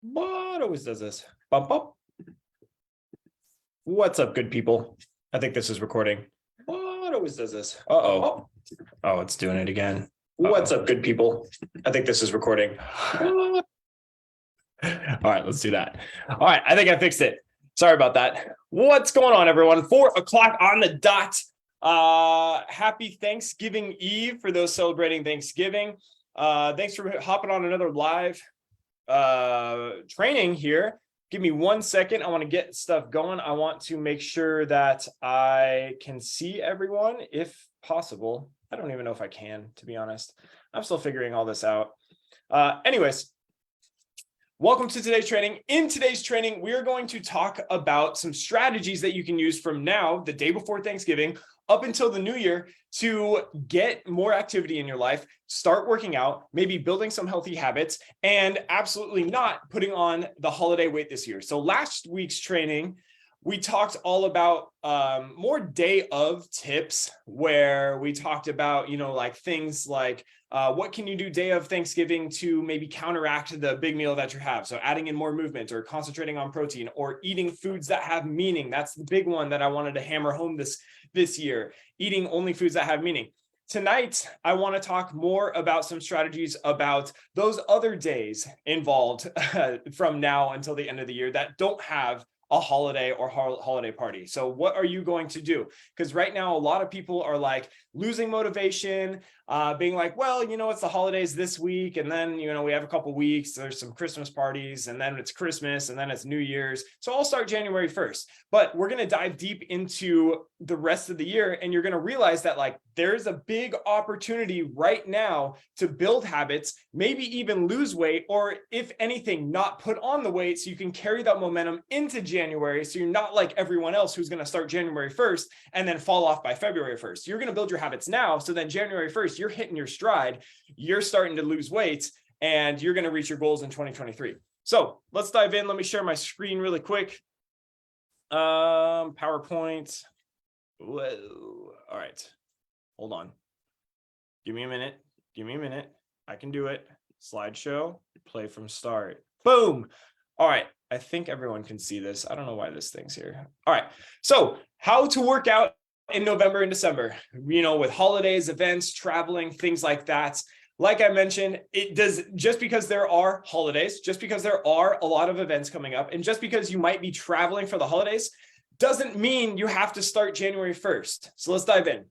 What always does this? Bump up. What's up, good people? I think this is recording. What always does this? Uh-oh. Oh, it's doing it again. What's up, good people? I think this is recording. All right, let's do that. All right, I think I fixed it. Sorry about that. What's going on, everyone? 4 o'clock on the dot. Happy Thanksgiving Eve for those celebrating Thanksgiving. Thanks for hopping on another live training here. Give me 1 second. I want to get stuff going. I want to make sure that I can see everyone if possible. I don't even know if I can, to be honest. I'm still figuring all this out. Anyways, welcome to today's training. In today's training, we are going to talk about some strategies that you can use from now, the day before Thanksgiving, up until the new year to get more activity in your life, start working out, maybe building some healthy habits, and absolutely not putting on the holiday weight this year. So last week's training, we talked all about more day of tips where we talked about, like things like what can you do day of Thanksgiving to maybe counteract the big meal that you have? So adding in more movement or concentrating on protein or eating foods that have meaning. That's the big one that I wanted to hammer home this year, eating only foods that have meaning. Tonight, I want to talk more about some strategies about those other days involved from now until the end of the year that don't have a holiday or holiday party. So what are you going to do? Because right now, a lot of people are like losing motivation, being like, well, it's the holidays this week. And then, we have a couple weeks, there's some Christmas parties, and then it's Christmas, and then it's New Year's. So I'll start January 1st. But we're going to dive deep into the rest of the year. And you're going to realize that there's a big opportunity right now to build habits, maybe even lose weight, or if anything, not put on the weight so you can carry that momentum into January. So you're not like everyone else who's going to start January 1st and then fall off by February 1st. You're going to build your habits now. So then January 1st, you're hitting your stride, you're starting to lose weight, and you're going to reach your goals in 2023. So let's dive in. Let me share my screen really quick. PowerPoint. Whoa. All right. Hold on. Give me a minute. I can do it. Slideshow, play from start. Boom. All right. I think everyone can see this. I don't know why this thing's here. All right. So how to work out in November and December, with holidays, events, traveling, things like that. Like I mentioned, it does, just because there are holidays, just because there are a lot of events coming up, and just because you might be traveling for the holidays, doesn't mean you have to start January 1st. So let's dive in.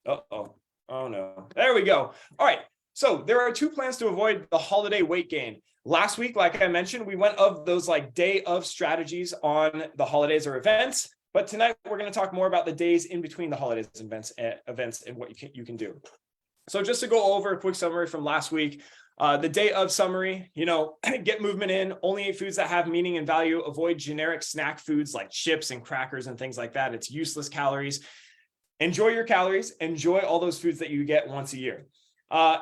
Uh-oh. Oh no. There we go. All right. So there are 2 plans to avoid the holiday weight gain. Last week, like I mentioned, we went of those day of strategies on the holidays or events. But tonight we're going to talk more about the days in between the holidays and events and what you can do. So just to go over a quick summary from last week, the day of summary, get movement in, only eat foods that have meaning and value, avoid generic snack foods like chips and crackers and things like that. It's useless calories. Enjoy your calories, enjoy all those foods that you get once a year.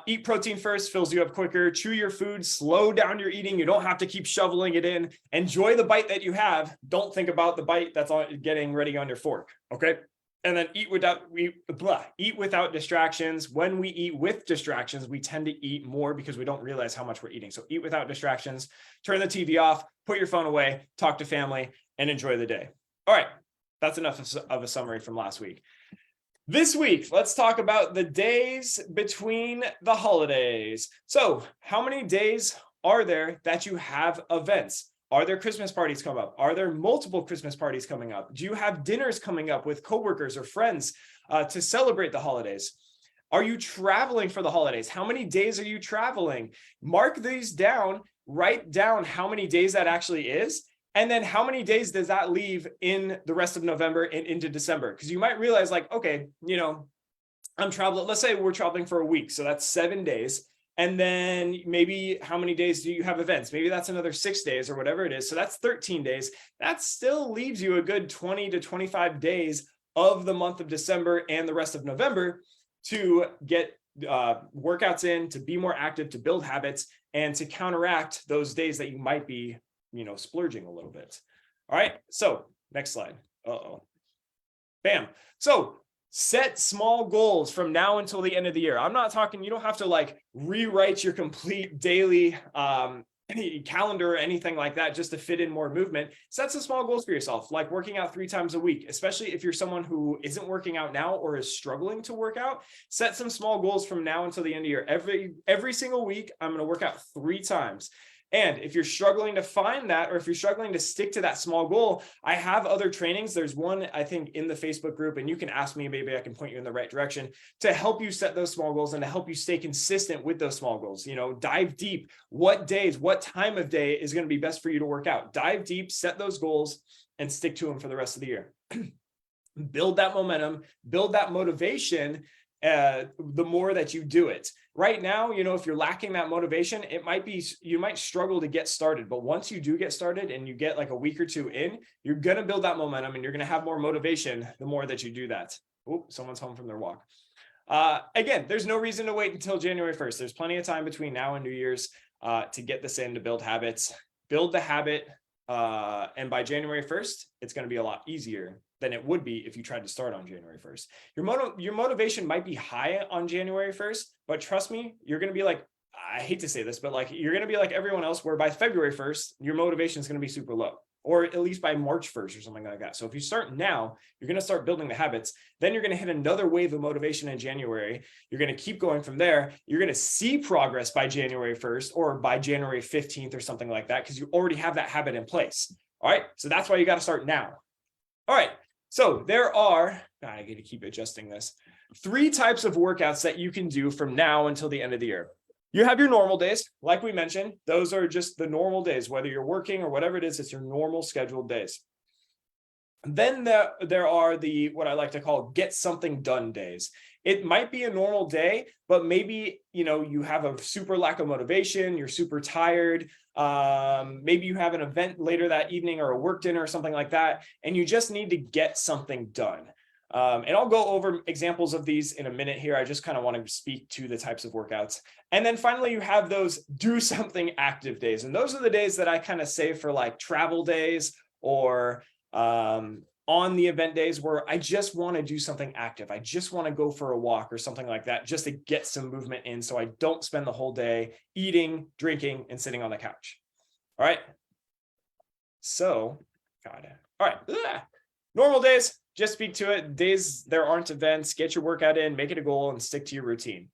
Eat protein first, fills you up quicker. Chew your food, slow down your eating. You don't have to keep shoveling it in. Enjoy the bite that you have. Don't think about the bite that's getting ready on your fork, okay? And then eat without distractions. When we eat with distractions, we tend to eat more because we don't realize how much we're eating. So eat without distractions, turn the TV off, put your phone away, talk to family, and enjoy the day. All right, that's enough of a summary from last week. This week, let's talk about the days between the holidays. So how many days are there that you have events? Are there Christmas parties coming up? Are there multiple Christmas parties coming up? Do you have dinners coming up with coworkers or friends to celebrate the holidays? Are you traveling for the holidays? How many days are you traveling? Mark these down, write down how many days that actually is. And then how many days does that leave in the rest of November and into December? Because you might realize okay, I'm traveling, let's say we're traveling for a week. So that's 7 days. And then maybe how many days do you have events? Maybe that's another 6 days or whatever it is. So that's 13 days. That still leaves you a good 20 to 25 days of the month of December and the rest of November to get workouts in, to be more active, to build habits, and to counteract those days that you might be splurging a little bit. All right. So next slide. Bam. So set small goals from now until the end of the year. I'm not talking, you don't have to rewrite your complete daily calendar or anything like that just to fit in more movement. Set some small goals for yourself, like working out 3 times a week, especially if you're someone who isn't working out now or is struggling to work out. Set some small goals from now until the end of the year. Every single week, I'm going to work out 3 times. And if you're struggling to find that, or if you're struggling to stick to that small goal, I have other trainings. There's one, I think, in the Facebook group, and you can ask me, maybe I can point you in the right direction to help you set those small goals and to help you stay consistent with those small goals. Dive deep. What days, what time of day is going to be best for you to work out? Dive deep, set those goals, and stick to them for the rest of the year. Build that momentum, build that motivation. The more that you do it. Right now, if you're lacking that motivation, you might struggle to get started. But once you do get started and you get like a week or 2 in, you're going to build that momentum and you're going to have more motivation the more that you do that. Oh, someone's home from their walk. Again, there's no reason to wait until January 1st. There's plenty of time between now and New Year's to get this in, to build habits. Build the habit. And by January 1st, it's going to be a lot easier than it would be if you tried to start on January 1st. Your motivation might be high on January 1st, but trust me, you're going to be like, I hate to say this, but like you're going to be like everyone else, where by February 1st, your motivation is going to be super low, or at least by March 1st or something like that. So if you start now, you're going to start building the habits. Then you're going to hit another wave of motivation in January. You're going to keep going from there. You're going to see progress by January 1st or by January 15th or something like that, because you already have that habit in place. All right. So that's why you got to start now. All right. So there are, I got to keep adjusting this, 3 types of workouts that you can do from now until the end of the year. You have your normal days, like we mentioned. Those are just the normal days, whether you're working or whatever it is, it's your normal scheduled days. Then there are what I like to call get something done days. It might be a normal day, but maybe, you have a super lack of motivation, you're super tired. Maybe you have an event later that evening or a work dinner or something like that, and you just need to get something done. And I'll go over examples of these in a minute here. I just kind of want to speak to the types of workouts. And then finally, you have those do something active days. And those are the days that I kind of save for like travel days or on the event days, where I just want to do something active. I just want to go for a walk or something like that, just to get some movement in, so I don't spend the whole day eating, drinking, and sitting on the couch. All right. So, got it. All right. Ugh. Normal days, just speak to it. Days there aren't events, get your workout in, make it a goal, and stick to your routine.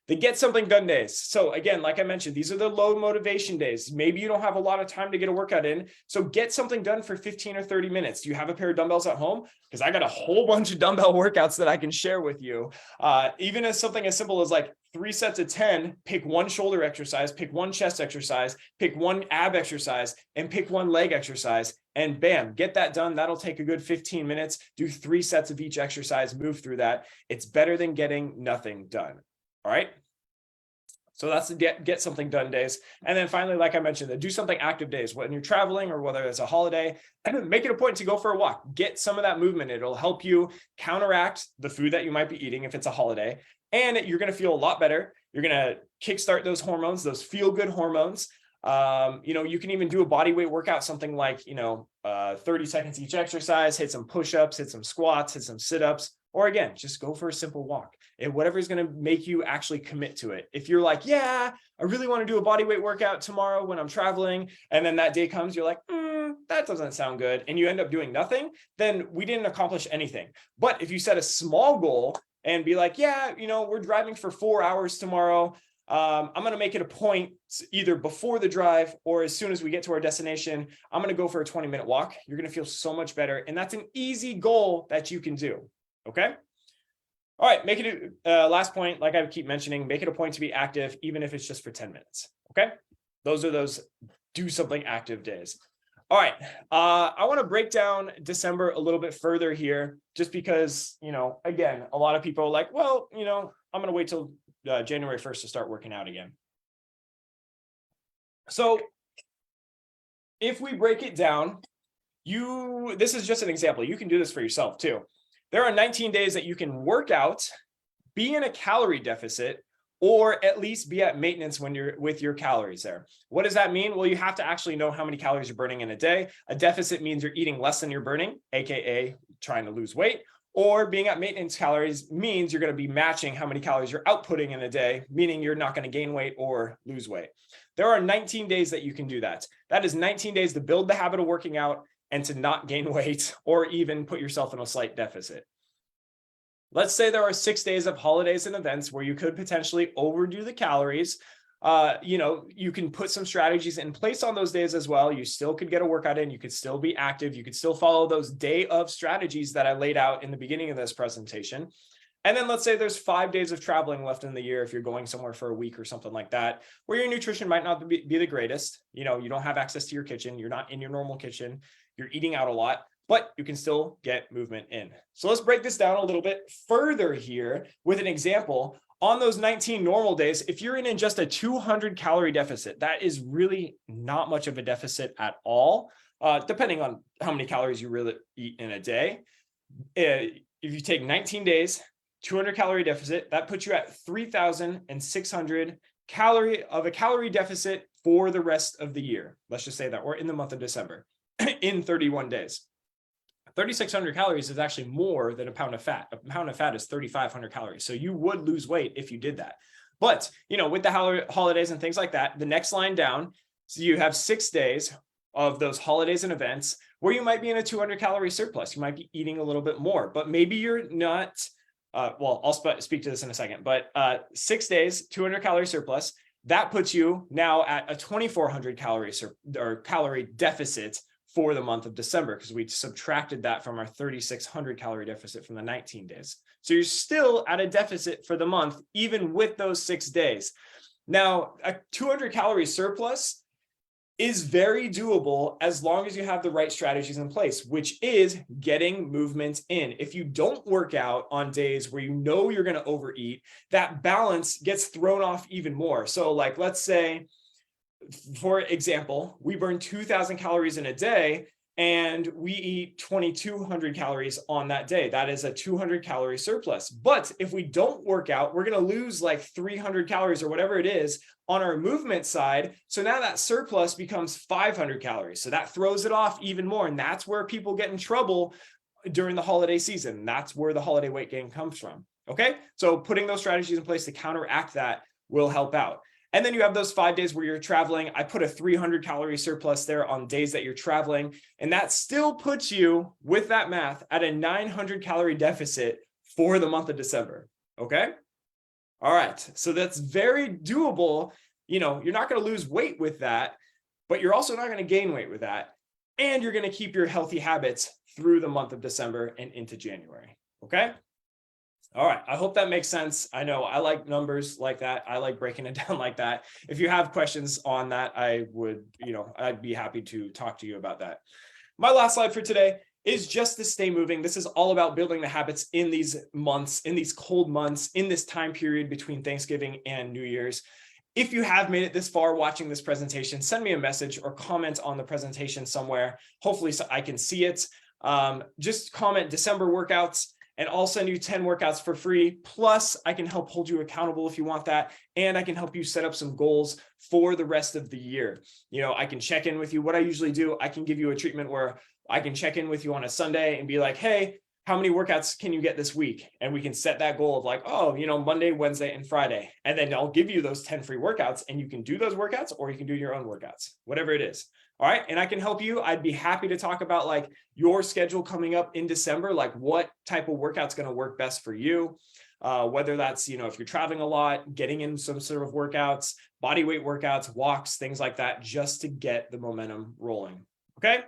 The get something done days. So again, like I mentioned, these are the low motivation days. Maybe you don't have a lot of time to get a workout in. So get something done for 15 or 30 minutes. Do you have a pair of dumbbells at home? Because I got a whole bunch of dumbbell workouts that I can share with you. Even as something as simple as like 3 sets of 10, pick 1 shoulder exercise, pick 1 chest exercise, pick 1 ab exercise, and pick 1 leg exercise. And bam, get that done. That'll take a good 15 minutes. Do 3 sets of each exercise, move through that. It's better than getting nothing done. All right. So that's the get something done days. And then finally, like I mentioned, the do something active days. When you're traveling or whether it's a holiday, make it a point to go for a walk. Get some of that movement. It'll help you counteract the food that you might be eating if it's a holiday. And you're going to feel a lot better. You're going to kickstart those hormones, those feel-good hormones. You can even do a body weight workout, something like, 30 seconds each exercise, hit some push-ups, hit some squats, hit some sit-ups, or again, just go for a simple walk. And whatever is going to make you actually commit to it. If you're like, yeah, I really want to do a body weight workout tomorrow when I'm traveling, and then that day comes, you're like, that doesn't sound good, and you end up doing nothing, then we didn't accomplish anything. But if you set a small goal and be like, yeah, we're driving for 4 hours tomorrow, I'm going to make it a point either before the drive or as soon as we get to our destination, I'm going to go for a 20-minute walk. You're going to feel so much better. And that's an easy goal that you can do. Okay. All right. Make it last point. Like I keep mentioning, make it a point to be active, even if it's just for 10 minutes. Okay. Those are those do something active days. All right. I want to break down December a little bit further here, just because, again, a lot of people are like, well, I'm going to wait till January 1st to start working out again. So if we break it down, this is just an example. You can do this for yourself too. There are 19 days that you can work out, be in a calorie deficit, or at least be at maintenance when you're with your calories there. What does that mean? Well, you have to actually know how many calories you're burning in a day. A deficit means you're eating less than you're burning, AKA trying to lose weight. Or being at maintenance calories means you're going to be matching how many calories you're outputting in a day, meaning you're not going to gain weight or lose weight. there are 19 days that you can do that. That is 19 days to build the habit of working out and to not gain weight or even put yourself in a slight deficit. Let's say there are 6 days of holidays and events where you could potentially overdo the calories. You can put some strategies in place on those days as well. You still could get a workout in, you could still be active, you could still follow those day of strategies that I laid out in the beginning of this presentation. And then let's say there's 5 days of traveling left in the year if you're going somewhere for a week or something like that, where your nutrition might not be the greatest. You don't have access to your kitchen, you're not in your normal kitchen, you're eating out a lot, but you can still get movement in. So let's break this down a little bit further here with an example. On those 19 normal days, if you're in just a 200 calorie deficit, that is really not much of a deficit at all, depending on how many calories you really eat in a day. If you take 19 days, 200 calorie deficit, that puts you at 3,600 calorie deficit for the rest of the year. Let's just say that, or in the month of December, in 31 days. 3,600 calories is actually more than a pound of fat. A pound of fat is 3,500 calories. So you would lose weight if you did that. But, with the holidays and things like that, the next line down, so you have 6 days of those holidays and events where you might be in a 200 calorie surplus. You might be eating a little bit more, but maybe you're not, I'll speak to this in a second, but 6 days, 200 calorie surplus, that puts you now at a 2,400 calorie deficit for the month of December, because we subtracted that from our 3,600 calorie deficit from the 19 days. So you're still at a deficit for the month, even with those 6 days. Now, a 200 calorie surplus is very doable as long as you have the right strategies in place, which is getting movement in. If you don't work out on days where you're going to overeat, that balance gets thrown off even more. So like, let's say, for example, we burn 2,000 calories in a day and we eat 2,200 calories on that day. That is a 200 calorie surplus. But if we don't work out, we're going to lose like 300 calories or whatever it is on our movement side. So now that surplus becomes 500 calories. So that throws it off even more. And that's where people get in trouble during the holiday season. That's where the holiday weight gain comes from. Okay. So putting those strategies in place to counteract that will help out. And then you have those 5 days where you're traveling. I put a 300 calorie surplus there on days that you're traveling. And that still puts you, with that math, at a 900 calorie deficit for the month of December. Okay. All right. So that's very doable. You're not going to lose weight with that, but you're also not going to gain weight with that. And you're going to keep your healthy habits through the month of December and into January. Okay. All right. I hope that makes sense. I know I like numbers like that. I like breaking it down like that. If you have questions on that, I'd be happy to talk to you about that. My last slide for today is just to stay moving. This is all about building the habits in these months, in these cold months, in this time period between Thanksgiving and New Year's. If you have made it this far watching this presentation, send me a message or comment on the presentation somewhere. Hopefully so I can see it. Just comment December workouts, and I'll send you 10 workouts for free. Plus, I can help hold you accountable if you want that. And I can help you set up some goals for the rest of the year. I can check in with you. What I usually do, I can give you a treatment where I can check in with you on a Sunday and be like, hey, how many workouts can you get this week? And we can set that goal of like, Monday, Wednesday, and Friday. And then I'll give you those 10 free workouts, and you can do those workouts or you can do your own workouts, whatever it is. All right. And I can help you. I'd be happy to talk about like your schedule coming up in December, like what type of workout's going to work best for you. Whether that's, if you're traveling a lot, getting in some sort of workouts, body weight workouts, walks, things like that, just to get the momentum rolling. Okay.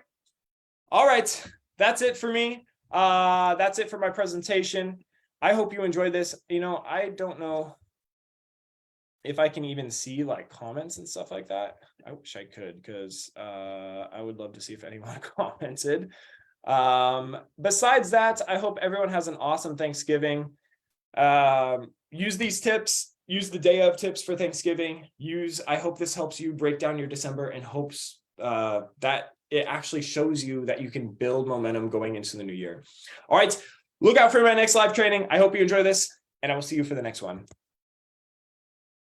All right. That's it for me. That's it for my presentation. I hope you enjoyed this. I don't know if I can even see like comments and stuff like that. I wish I could, because I would love to see if anyone commented. Besides that, I hope everyone has an awesome Thanksgiving. Use these tips, use the day of tips for Thanksgiving. I hope this helps you break down your December, and hopes that it actually shows you that you can build momentum going into the new year. All right, look out for my next live training. I hope you enjoy this, and I will see you for the next one.